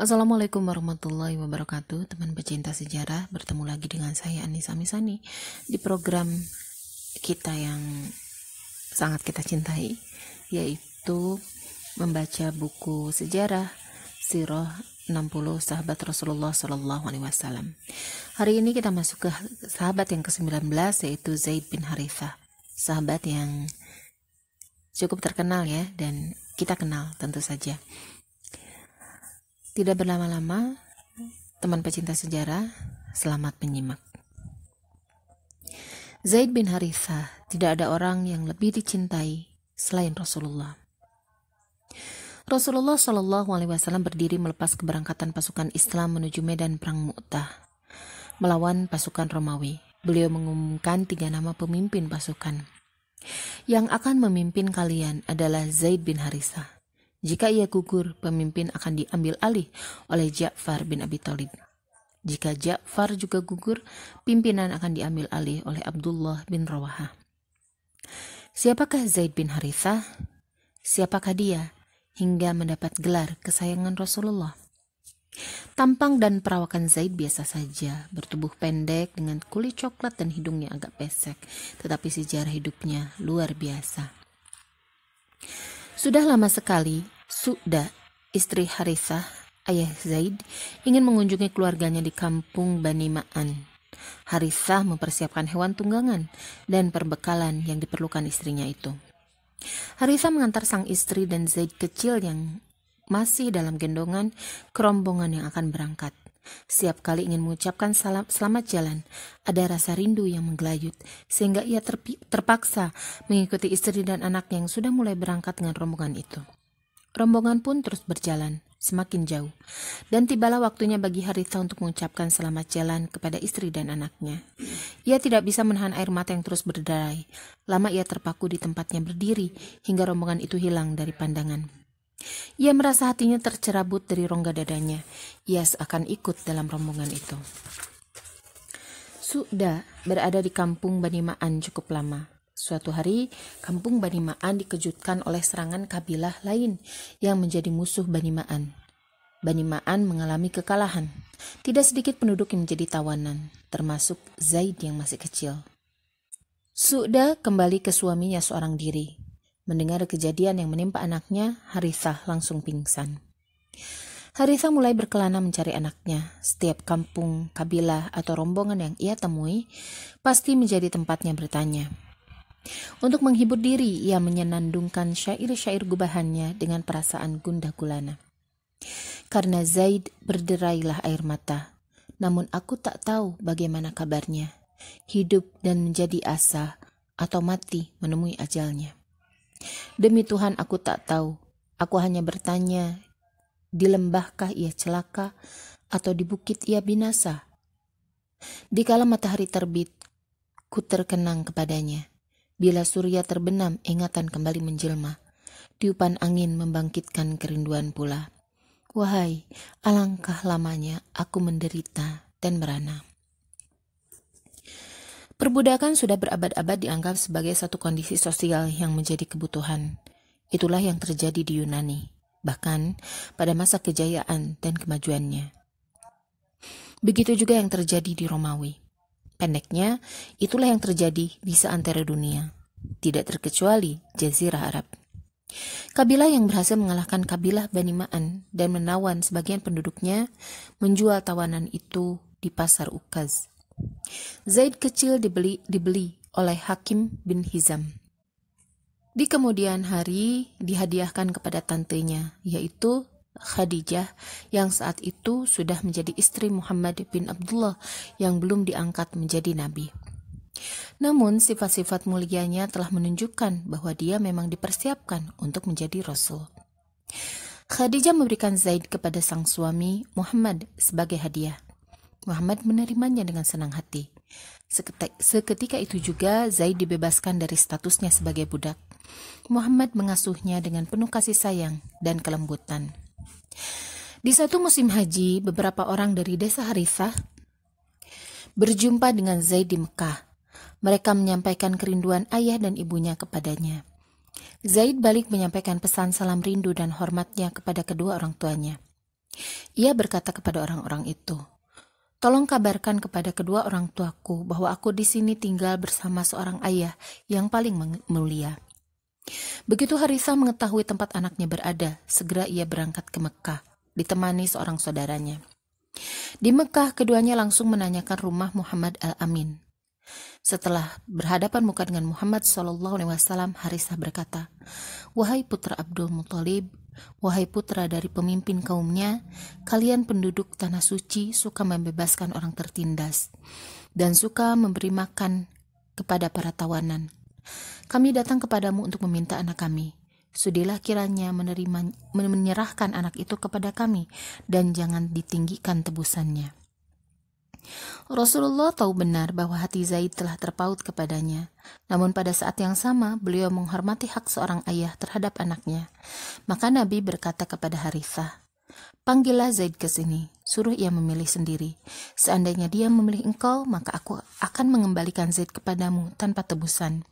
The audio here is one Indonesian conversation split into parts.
Assalamualaikum warahmatullahi wabarakatuh. Teman pecinta sejarah, bertemu lagi dengan saya Anissa Misani di program kita yang sangat kita cintai, yaitu membaca buku sejarah Sirah 60 sahabat Rasulullah Shallallahu Alaihi Wasallam. Hari ini kita masuk ke sahabat yang ke-19, yaitu Zaid bin Harithah, sahabat yang cukup terkenal ya, dan kita kenal tentu saja. Tidak berlama-lama, teman pecinta sejarah, selamat menyimak. Zaid bin Harithah, tidak ada orang yang lebih dicintai selain Rasulullah. Rasulullah Shallallahu Alaihi Wasallam berdiri melepas keberangkatan pasukan Islam menuju medan perang Mu'tah melawan pasukan Romawi. Beliau mengumumkan 3 nama pemimpin pasukan. Yang akan memimpin kalian adalah Zaid bin Harithah. Jika ia gugur, pemimpin akan diambil alih oleh Ja'far bin Abi Thalib. Jika Ja'far juga gugur, pimpinan akan diambil alih oleh Abdullah bin Rawahah. Siapakah Zaid bin Harithah? Siapakah dia hingga mendapat gelar kesayangan Rasulullah? Tampang dan perawakan Zaid biasa saja, bertubuh pendek dengan kulit coklat dan hidungnya agak pesek, tetapi sejarah hidupnya luar biasa. Sudah lama sekali, Su'da, istri Harithah, ayah Zaid, ingin mengunjungi keluarganya di kampung Bani Ma'an. Harithah mempersiapkan hewan tunggangan dan perbekalan yang diperlukan istrinya itu. Harithah mengantar sang istri dan Zaid kecil yang masih dalam gendongan ke rombongan yang akan berangkat. Setiap kali ingin mengucapkan selamat jalan, ada rasa rindu yang menggelayut, sehingga ia terpaksa mengikuti istri dan anak yang sudah mulai berangkat dengan rombongan itu. Rombongan pun terus berjalan, semakin jauh, dan tibalah waktunya bagi Harithah untuk mengucapkan selamat jalan kepada istri dan anaknya. Ia tidak bisa menahan air mata yang terus berderai. Lama ia terpaku di tempatnya berdiri, hingga rombongan itu hilang dari pandangan. Ia merasa hatinya tercerabut dari rongga dadanya. Ia seakan ikut dalam rombongan itu. Su'da berada di kampung Bani Ma'an cukup lama. Suatu hari, kampung Bani Ma'an dikejutkan oleh serangan kabilah lain yang menjadi musuh Bani Ma'an. Bani Ma'an mengalami kekalahan. Tidak sedikit penduduk yang menjadi tawanan, termasuk Zaid yang masih kecil. Su'da kembali ke suaminya seorang diri. Mendengar kejadian yang menimpa anaknya, Harithah langsung pingsan. Harithah mulai berkelana mencari anaknya. Setiap kampung, kabilah, atau rombongan yang ia temui, pasti menjadi tempatnya bertanya. Untuk menghibur diri, ia menyenandungkan syair-syair gubahannya dengan perasaan gundah gulana. Karena Zaid, berderailah air mata. Namun aku tak tahu bagaimana kabarnya. Hidup dan menjadi asa, atau mati menemui ajalnya. Demi Tuhan aku tak tahu. Aku hanya bertanya, di lembahkah ia celaka atau di bukit ia binasa? Dikala matahari terbit, ku terkenang kepadanya. Bila surya terbenam, ingatan kembali menjelma. Tiupan angin membangkitkan kerinduan pula. Wahai, alangkah lamanya aku menderita dan merana. Perbudakan sudah berabad-abad dianggap sebagai satu kondisi sosial yang menjadi kebutuhan. Itulah yang terjadi di Yunani, bahkan pada masa kejayaan dan kemajuannya. Begitu juga yang terjadi di Romawi. Pendeknya, itulah yang terjadi di seantero dunia, tidak terkecuali Jazirah Arab. Kabilah yang berhasil mengalahkan kabilah Bani Ma'an dan menawan sebagian penduduknya menjual tawanan itu di pasar Ukaz. Zaid kecil dibeli oleh Hakim bin Hizam. Di kemudian hari dihadiahkan kepada tantenya, yaitu Khadijah, yang saat itu sudah menjadi istri Muhammad bin Abdullah yang belum diangkat menjadi nabi. Namun sifat-sifat mulianya telah menunjukkan bahwa dia memang dipersiapkan untuk menjadi rasul. Khadijah memberikan Zaid kepada sang suami Muhammad sebagai hadiah. Muhammad menerimanya dengan senang hati. Seketika itu juga Zaid dibebaskan dari statusnya sebagai budak. Muhammad mengasuhnya dengan penuh kasih sayang dan kelembutan. Di satu musim haji, beberapa orang dari desa Harithah berjumpa dengan Zaid di Mekah. Mereka menyampaikan kerinduan ayah dan ibunya kepadanya. Zaid balik menyampaikan pesan salam rindu dan hormatnya kepada kedua orang tuanya. Ia berkata kepada orang-orang itu, "Tolong kabarkan kepada kedua orang tuaku bahwa aku di sini tinggal bersama seorang ayah yang paling mulia." Begitu Harithah mengetahui tempat anaknya berada, segera ia berangkat ke Mekah, ditemani seorang saudaranya. Di Mekah, keduanya langsung menanyakan rumah Muhammad Al-Amin. Setelah berhadapan muka dengan Muhammad SAW, Harithah berkata, "Wahai putra Abdul Muthalib, wahai putra dari pemimpin kaumnya, kalian penduduk tanah suci suka membebaskan orang tertindas dan suka memberi makan kepada para tawanan. Kami datang kepadamu untuk meminta anak kami. Sudilah kiranya menyerahkan anak itu kepada kami dan jangan ditinggikan tebusannya." Rasulullah tahu benar bahwa hati Zaid telah terpaut kepadanya. Namun pada saat yang sama, beliau menghormati hak seorang ayah terhadap anaknya. Maka Nabi berkata kepada Harithah, "Panggillah Zaid ke sini, suruh ia memilih sendiri. Seandainya dia memilih engkau, maka aku akan mengembalikan Zaid kepadamu tanpa tebusan.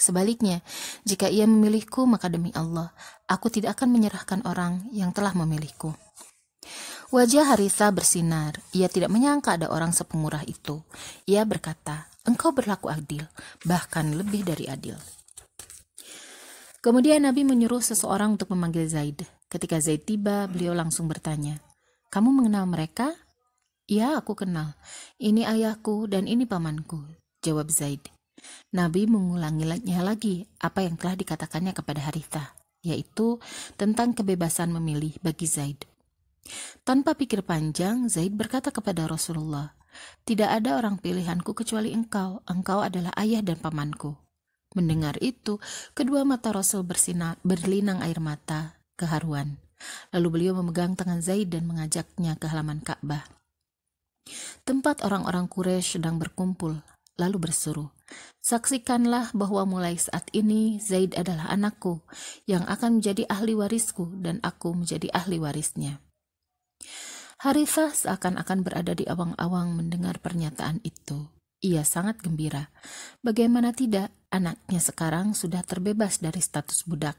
Sebaliknya, jika ia memilihku, maka demi Allah, aku tidak akan menyerahkan orang yang telah memilihku." Wajah Harithah bersinar. Ia tidak menyangka ada orang sepemurah itu. Ia berkata, "Engkau berlaku adil, bahkan lebih dari adil." Kemudian Nabi menyuruh seseorang untuk memanggil Zaid. Ketika Zaid tiba, beliau langsung bertanya, "Kamu mengenal mereka?" "Ya, aku kenal. Ini ayahku dan ini pamanku," jawab Zaid. Nabi mengulanginya lagi apa yang telah dikatakannya kepada Harithah, yaitu tentang kebebasan memilih bagi Zaid. Tanpa pikir panjang, Zaid berkata kepada Rasulullah, "Tidak ada orang pilihanku kecuali engkau. Engkau adalah ayah dan pamanku." Mendengar itu, kedua mata Rasul berlinang air mata, keharuan. Lalu beliau memegang tangan Zaid dan mengajaknya ke halaman Ka'bah, tempat orang-orang Quraisy sedang berkumpul, lalu berseru, "Saksikanlah bahwa mulai saat ini Zaid adalah anakku yang akan menjadi ahli warisku dan aku menjadi ahli warisnya." Harithah seakan-akan berada di awang-awang mendengar pernyataan itu. Ia sangat gembira. Bagaimana tidak, anaknya sekarang sudah terbebas dari status budak.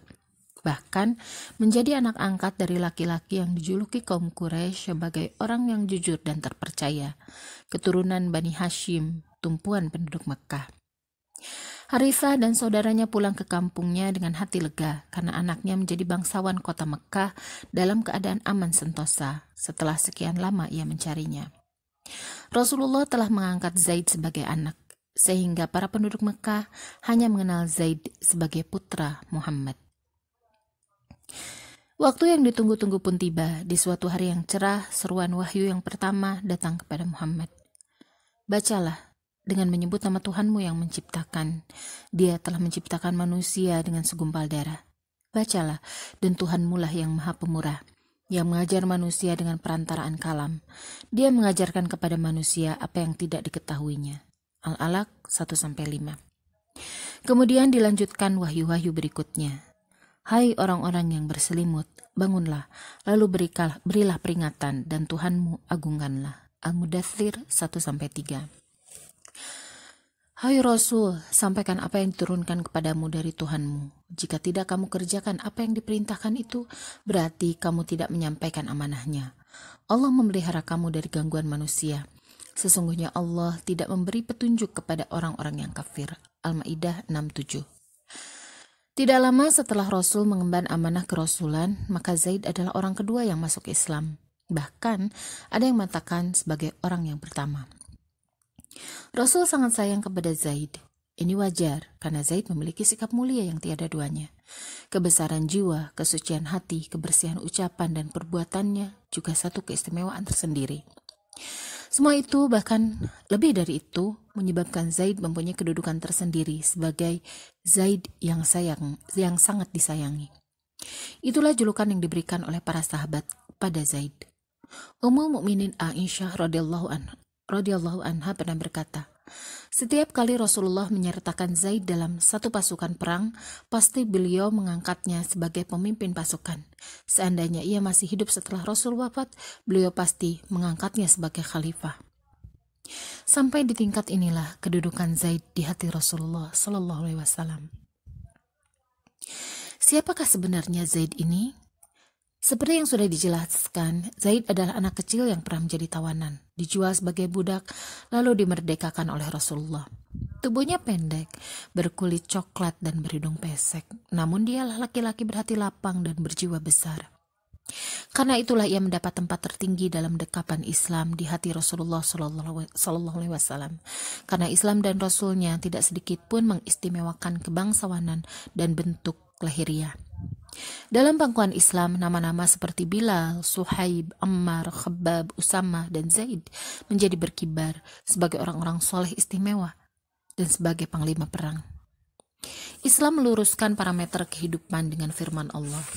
Bahkan menjadi anak angkat dari laki-laki yang dijuluki kaum Quraisy sebagai orang yang jujur dan terpercaya, keturunan Bani Hashim, tumpuan penduduk Mekah. Harithah dan saudaranya pulang ke kampungnya dengan hati lega karena anaknya menjadi bangsawan kota Mekah dalam keadaan aman sentosa setelah sekian lama ia mencarinya. Rasulullah telah mengangkat Zaid sebagai anak, sehingga para penduduk Mekah hanya mengenal Zaid sebagai putra Muhammad. Waktu yang ditunggu-tunggu pun tiba. Di suatu hari yang cerah, seruan wahyu yang pertama datang kepada Muhammad. "Bacalah dengan menyebut nama Tuhanmu yang menciptakan. Dia telah menciptakan manusia dengan segumpal darah. Bacalah, dan Tuhanmu lah yang maha pemurah, yang mengajar manusia dengan perantaraan kalam. Dia mengajarkan kepada manusia apa yang tidak diketahuinya." Al-Alaq 1-5. Kemudian dilanjutkan wahyu-wahyu berikutnya. "Hai orang-orang yang berselimut, bangunlah, lalu berilah peringatan, dan Tuhanmu agungkanlah." Al-Mudaththir 1-3. "Hai Rasul, sampaikan apa yang diturunkan kepadamu dari Tuhanmu. Jika tidak kamu kerjakan apa yang diperintahkan itu, berarti kamu tidak menyampaikan amanahnya. Allah memelihara kamu dari gangguan manusia. Sesungguhnya Allah tidak memberi petunjuk kepada orang-orang yang kafir." Al-Maidah 6-7. Tidak lama setelah Rasul mengemban amanah kerasulan, maka Zaid adalah orang kedua yang masuk Islam. Bahkan ada yang mengatakan sebagai orang yang pertama. Rasul sangat sayang kepada Zaid. Ini wajar karena Zaid memiliki sikap mulia yang tiada duanya. Kebesaran jiwa, kesucian hati, kebersihan ucapan dan perbuatannya juga satu keistimewaan tersendiri. Semua itu, bahkan lebih dari itu, menyebabkan Zaid mempunyai kedudukan tersendiri sebagai Zaid yang sangat disayangi. Itulah julukan yang diberikan oleh para sahabat pada Zaid. Ummul Mukminin Aisyah radhiyallahu anha pernah berkata, "Setiap kali Rasulullah menyertakan Zaid dalam satu pasukan perang, pasti beliau mengangkatnya sebagai pemimpin pasukan. Seandainya ia masih hidup setelah Rasul wafat, beliau pasti mengangkatnya sebagai khalifah." Sampai di tingkat inilah kedudukan Zaid di hati Rasulullah SAW. Siapakah sebenarnya Zaid ini? Seperti yang sudah dijelaskan, Zaid adalah anak kecil yang pernah menjadi tawanan, dijual sebagai budak, lalu dimerdekakan oleh Rasulullah. Tubuhnya pendek, berkulit coklat dan berhidung pesek, namun dialah laki-laki berhati lapang dan berjiwa besar. Karena itulah ia mendapat tempat tertinggi dalam dekapan Islam di hati Rasulullah Sallallahu Alaihi Wasallam. Karena Islam dan Rasulnya tidak sedikit pun mengistimewakan kebangsawanan dan bentuk lahiriah. Dalam pangkuan Islam, nama-nama seperti Bilal, Suhaib, Ammar, Khabbab, Usama, dan Zaid menjadi berkibar sebagai orang-orang soleh istimewa dan sebagai panglima perang. Islam meluruskan parameter kehidupan dengan firman Allah.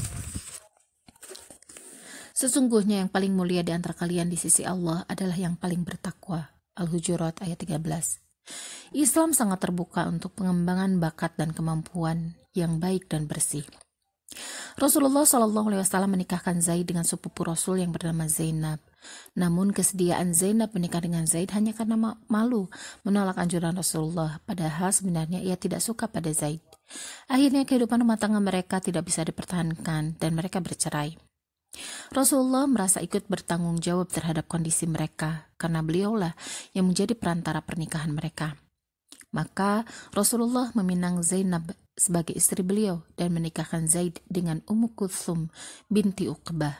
Sesungguhnya yang paling mulia di antara kalian di sisi Allah adalah yang paling bertakwa. Al-Hujurat ayat 13. Islam sangat terbuka untuk pengembangan bakat dan kemampuan yang baik dan bersih. Rasulullah Shallallahu Alaihi Wasallam menikahkan Zaid dengan sepupu Rasul yang bernama Zainab. Namun kesediaan Zainab menikah dengan Zaid hanya karena malu menolak anjuran Rasulullah, padahal sebenarnya ia tidak suka pada Zaid. Akhirnya kehidupan rumah tangga mereka tidak bisa dipertahankan dan mereka bercerai. Rasulullah merasa ikut bertanggung jawab terhadap kondisi mereka karena beliaulah yang menjadi perantara pernikahan mereka. Maka Rasulullah meminang Zainab sebagai istri beliau dan menikahkan Zaid dengan Ummu Kulthum binti Uqbah.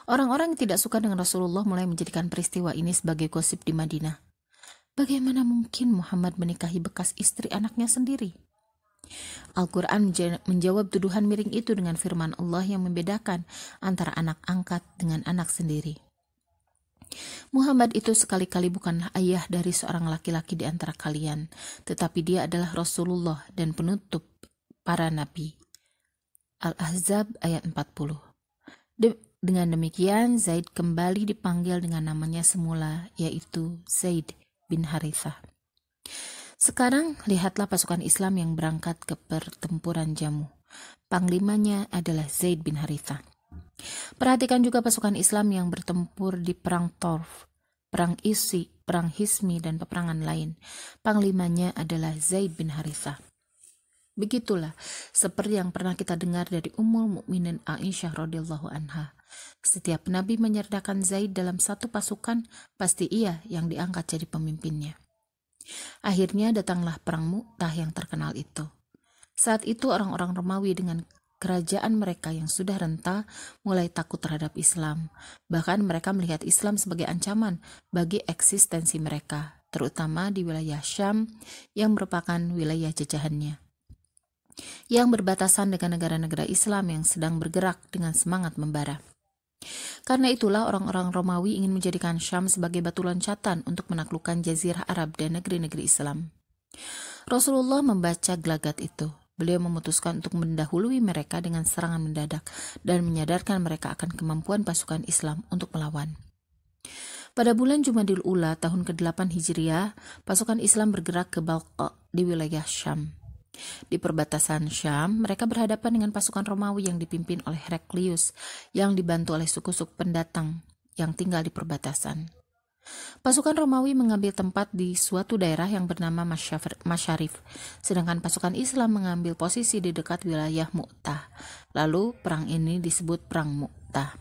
Orang-orang yang tidak suka dengan Rasulullah mulai menjadikan peristiwa ini sebagai gosip di Madinah. Bagaimana mungkin Muhammad menikahi bekas istri anaknya sendiri? Al-Quran menjawab tuduhan miring itu dengan firman Allah yang membedakan antara anak angkat dengan anak sendiri. Muhammad itu sekali-kali bukanlah ayah dari seorang laki-laki di antara kalian, tetapi dia adalah Rasulullah dan penutup para nabi. Al-Ahzab ayat 40. Dengan demikian, Zaid kembali dipanggil dengan namanya semula, yaitu Zaid bin Harithah. Sekarang lihatlah pasukan Islam yang berangkat ke pertempuran Jamuh. Panglimanya adalah Zaid bin Harithah. Perhatikan juga pasukan Islam yang bertempur di perang Torf, perang Isi, perang Hismi, dan peperangan lain. Panglimanya adalah Zaid bin Harithah. Begitulah seperti yang pernah kita dengar dari Ummul Mukminin Aisyah radhiyallahu anha. Setiap nabi menyertakan Zaid dalam satu pasukan, pasti ia yang diangkat jadi pemimpinnya. Akhirnya datanglah perang Mu'tah yang terkenal itu. Saat itu orang-orang Romawi dengan kerajaan mereka yang sudah renta mulai takut terhadap Islam. Bahkan mereka melihat Islam sebagai ancaman bagi eksistensi mereka, terutama di wilayah Syam yang merupakan wilayah jajahannya, yang berbatasan dengan negara-negara Islam yang sedang bergerak dengan semangat membara. Karena itulah orang-orang Romawi ingin menjadikan Syam sebagai batu loncatan untuk menaklukkan Jazirah Arab dan negeri-negeri Islam. Rasulullah membaca gelagat itu. Beliau memutuskan untuk mendahului mereka dengan serangan mendadak dan menyadarkan mereka akan kemampuan pasukan Islam untuk melawan. Pada bulan Jumadil Ula tahun ke-8 Hijriah, pasukan Islam bergerak ke Balqa di wilayah Syam. Di perbatasan Syam, mereka berhadapan dengan pasukan Romawi yang dipimpin oleh Heraklius yang dibantu oleh suku-suku pendatang yang tinggal di perbatasan. Pasukan Romawi mengambil tempat di suatu daerah yang bernama Masyarif, sedangkan pasukan Islam mengambil posisi di dekat wilayah Mu'tah. Lalu perang ini disebut Perang Mu'tah.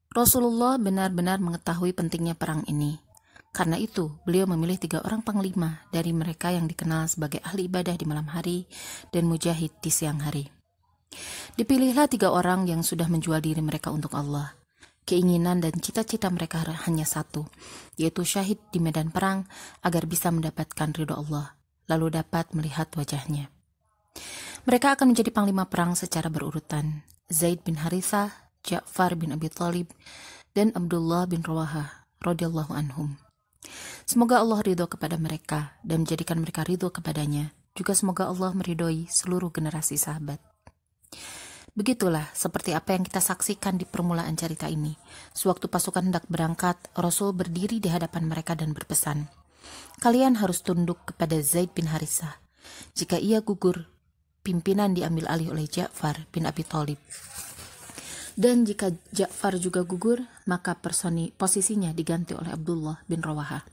Rasulullah benar-benar mengetahui pentingnya perang ini. Karena itu, beliau memilih 3 orang panglima dari mereka yang dikenal sebagai ahli ibadah di malam hari dan mujahid di siang hari. Dipilihlah 3 orang yang sudah menjual diri mereka untuk Allah. Keinginan dan cita-cita mereka hanya satu, yaitu syahid di medan perang agar bisa mendapatkan ridho Allah, lalu dapat melihat wajahnya. Mereka akan menjadi panglima perang secara berurutan: Zaid bin Harithah, Ja'far bin Abi Thalib, dan Abdullah bin Rawahah radhiyallahu anhum. Semoga Allah ridho kepada mereka dan menjadikan mereka ridho kepadanya. Juga semoga Allah meridhoi seluruh generasi sahabat. Begitulah seperti apa yang kita saksikan di permulaan cerita ini. Sewaktu pasukan hendak berangkat, Rasul berdiri di hadapan mereka dan berpesan, "Kalian harus tunduk kepada Zaid bin Harithah. Jika ia gugur, pimpinan diambil alih oleh Ja'far bin Abi Thalib. Dan jika Ja'far juga gugur, maka posisinya diganti oleh Abdullah bin Rawahah."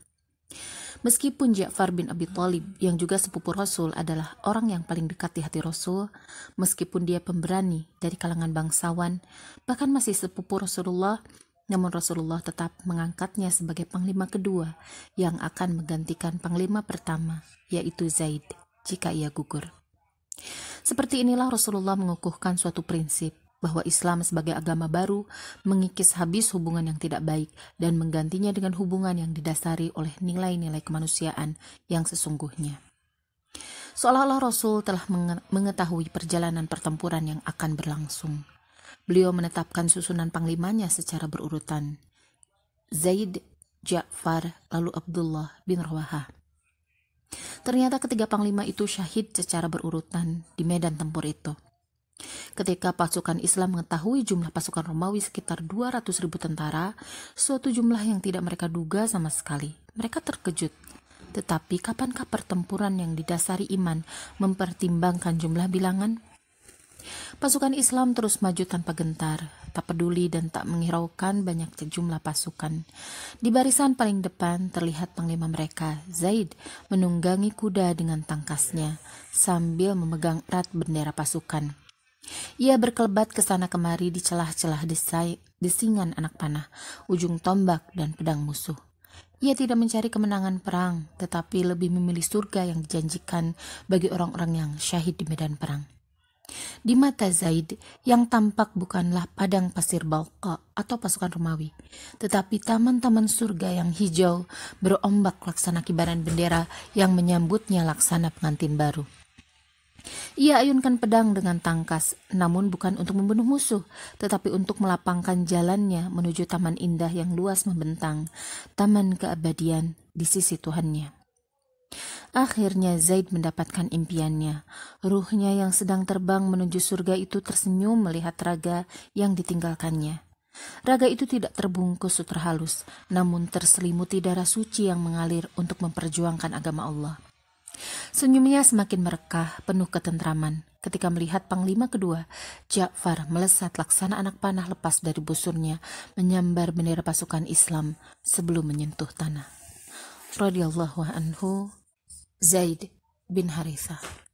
Meskipun Ja'far bin Abi Thalib yang juga sepupu Rasul adalah orang yang paling dekat di hati Rasul, meskipun dia pemberani dari kalangan bangsawan, bahkan masih sepupu Rasulullah, namun Rasulullah tetap mengangkatnya sebagai panglima kedua yang akan menggantikan panglima pertama, yaitu Zaid, jika ia gugur. Seperti inilah Rasulullah mengukuhkan suatu prinsip bahwa Islam sebagai agama baru mengikis habis hubungan yang tidak baik dan menggantinya dengan hubungan yang didasari oleh nilai-nilai kemanusiaan yang sesungguhnya. Seolah-olah Rasul telah mengetahui perjalanan pertempuran yang akan berlangsung. Beliau menetapkan susunan panglimanya secara berurutan. Zaid, Ja'far, lalu Abdullah bin Rawaha. Ternyata ketiga panglima itu syahid secara berurutan di medan tempur itu. Ketika pasukan Islam mengetahui jumlah pasukan Romawi sekitar 200.000 tentara, suatu jumlah yang tidak mereka duga sama sekali. Mereka terkejut. Tetapi kapankah pertempuran yang didasari iman mempertimbangkan jumlah bilangan? Pasukan Islam terus maju tanpa gentar, tak peduli dan tak menghiraukan banyak jumlah pasukan. Di barisan paling depan terlihat panglima mereka, Zaid, menunggangi kuda dengan tangkasnya sambil memegang erat bendera pasukan. Ia berkelebat ke sana kemari di celah-celah desingan anak panah, ujung tombak dan pedang musuh. Ia tidak mencari kemenangan perang, tetapi lebih memilih surga yang dijanjikan bagi orang-orang yang syahid di medan perang. Di mata Zaid, yang tampak bukanlah padang pasir Balqa atau pasukan Romawi, tetapi taman-taman surga yang hijau berombak laksana kibaran bendera yang menyambutnya laksana pengantin baru. Ia ayunkan pedang dengan tangkas, namun bukan untuk membunuh musuh, tetapi untuk melapangkan jalannya menuju taman indah yang luas membentang, taman keabadian di sisi Tuhannya. Akhirnya Zaid mendapatkan impiannya. Ruhnya yang sedang terbang menuju surga itu tersenyum melihat raga yang ditinggalkannya. Raga itu tidak terbungkus sutra halus, namun terselimuti darah suci yang mengalir untuk memperjuangkan agama Allah. Senyumnya semakin merekah, penuh ketentraman, ketika melihat panglima kedua, Ja'far, melesat laksana anak panah lepas dari busurnya, menyambar bendera pasukan Islam sebelum menyentuh tanah. Radhiyallahu anhu, Zaid bin Harithah.